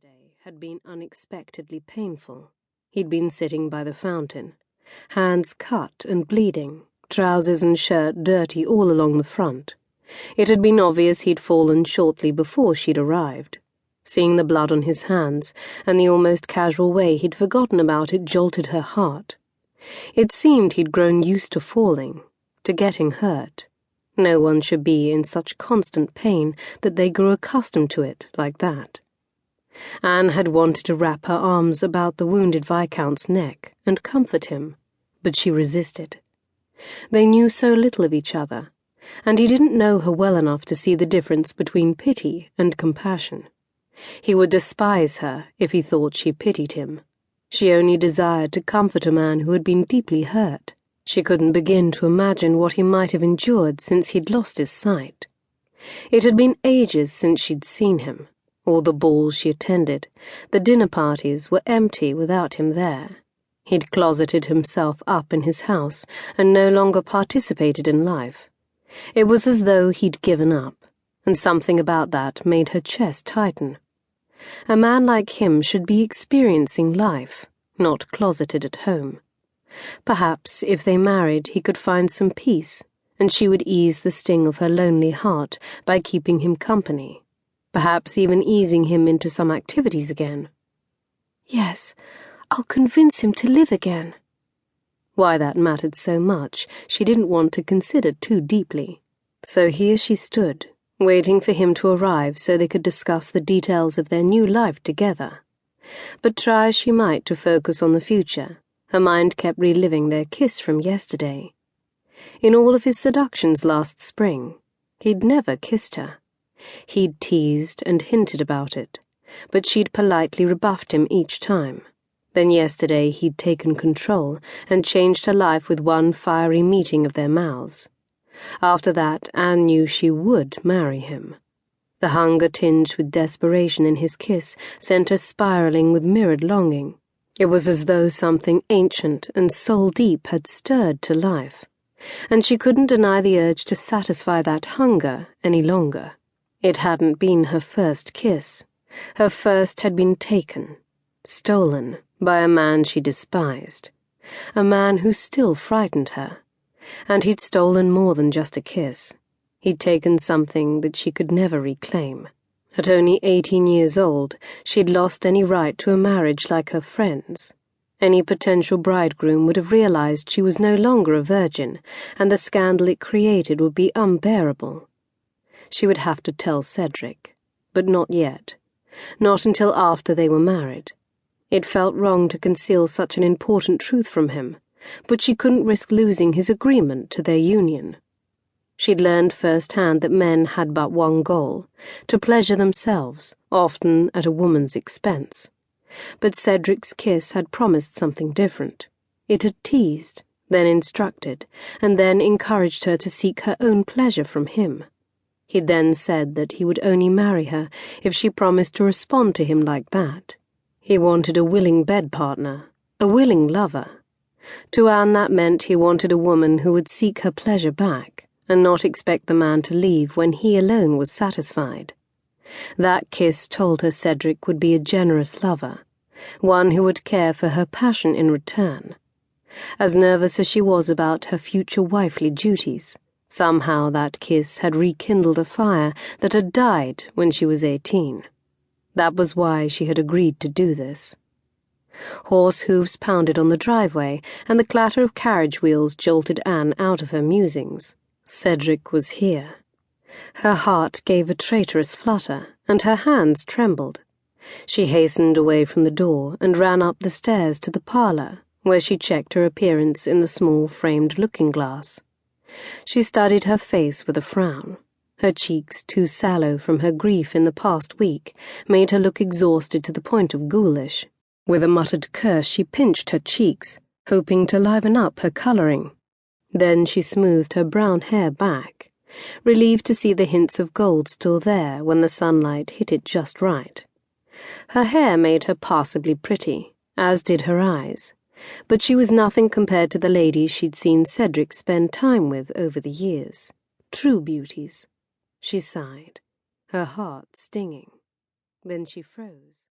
yesterday had been unexpectedly painful. He'd been sitting by the fountain, hands cut and bleeding, trousers and shirt dirty all along the front. It had been obvious he'd fallen shortly before she'd arrived. Seeing the blood on his hands, and the almost casual way he'd forgotten about it, jolted her heart. It seemed he'd grown used to falling, to getting hurt. No one should be in such constant pain that they grew accustomed to it like that. Anne had wanted to wrap her arms about the wounded Viscount's neck and comfort him, but she resisted. They knew so little of each other, and he didn't know her well enough to see the difference between pity and compassion. He would despise her if he thought she pitied him. She only desired to comfort a man who had been deeply hurt. She couldn't begin to imagine what he might have endured since he'd lost his sight. It had been ages since she'd seen him. All the balls she attended, the dinner parties, were empty without him there. He'd closeted himself up in his house and no longer participated in life. It was as though he'd given up, and something about that made her chest tighten. A man like him should be experiencing life, not closeted at home. Perhaps if they married he could find some peace, and she would ease the sting of her lonely heart by keeping him company, perhaps even easing him into some activities again. Yes, I'll convince him to live again. Why that mattered so much she didn't want to consider too deeply. So here she stood, waiting for him to arrive so they could discuss the details of their new life together. But try as she might to focus on the future, her mind kept reliving their kiss from yesterday. In all of his seductions last spring, he'd never kissed her. He'd teased and hinted about it, but she'd politely rebuffed him each time. Then yesterday he'd taken control and changed her life with one fiery meeting of their mouths. After that, Anne knew she would marry him. The hunger tinged with desperation in his kiss sent her spiraling with mirrored longing. It was as though something ancient and soul-deep had stirred to life, and she couldn't deny the urge to satisfy that hunger any longer. It hadn't been her first kiss. Her first had been taken, stolen, by a man she despised, a man who still frightened her. And he'd stolen more than just a kiss. He'd taken something that she could never reclaim. At only 18 years old, she'd lost any right to a marriage like her friends. Any potential bridegroom would have realized she was no longer a virgin, and the scandal it created would be unbearable. She would have to tell Cedric, but not yet. Not until after they were married. It felt wrong to conceal such an important truth from him, but she couldn't risk losing his agreement to their union. She'd learned firsthand that men had but one goal, to pleasure themselves, often at a woman's expense. But Cedric's kiss had promised something different. It had teased, then instructed, and then encouraged her to seek her own pleasure from him. He'd then said that he would only marry her if she promised to respond to him like that. He wanted a willing bed partner, a willing lover. To Anne that meant he wanted a woman who would seek her pleasure back, and not expect the man to leave when he alone was satisfied. That kiss told her Cedric would be a generous lover, one who would care for her passion in return. As nervous as she was about her future wifely duties, somehow that kiss had rekindled a fire that had died when she was 18. That was why she had agreed to do this. Horse hooves pounded on the driveway, and the clatter of carriage wheels jolted Anne out of her musings. Cedric was here. Her heart gave a traitorous flutter, and her hands trembled. She hastened away from the door and ran up the stairs to the parlour, where she checked her appearance in the small framed looking-glass. She studied her face with a frown. Her cheeks, too sallow from her grief in the past week, made her look exhausted to the point of ghoulish. With a muttered curse she pinched her cheeks, hoping to liven up her colouring. Then she smoothed her brown hair back, relieved to see the hints of gold still there when the sunlight hit it just right. Her hair made her passably pretty, as did her eyes, but she was nothing compared to the ladies she'd seen Cedric spend time with over the years. True beauties. She sighed, her heart stinging. Then she froze.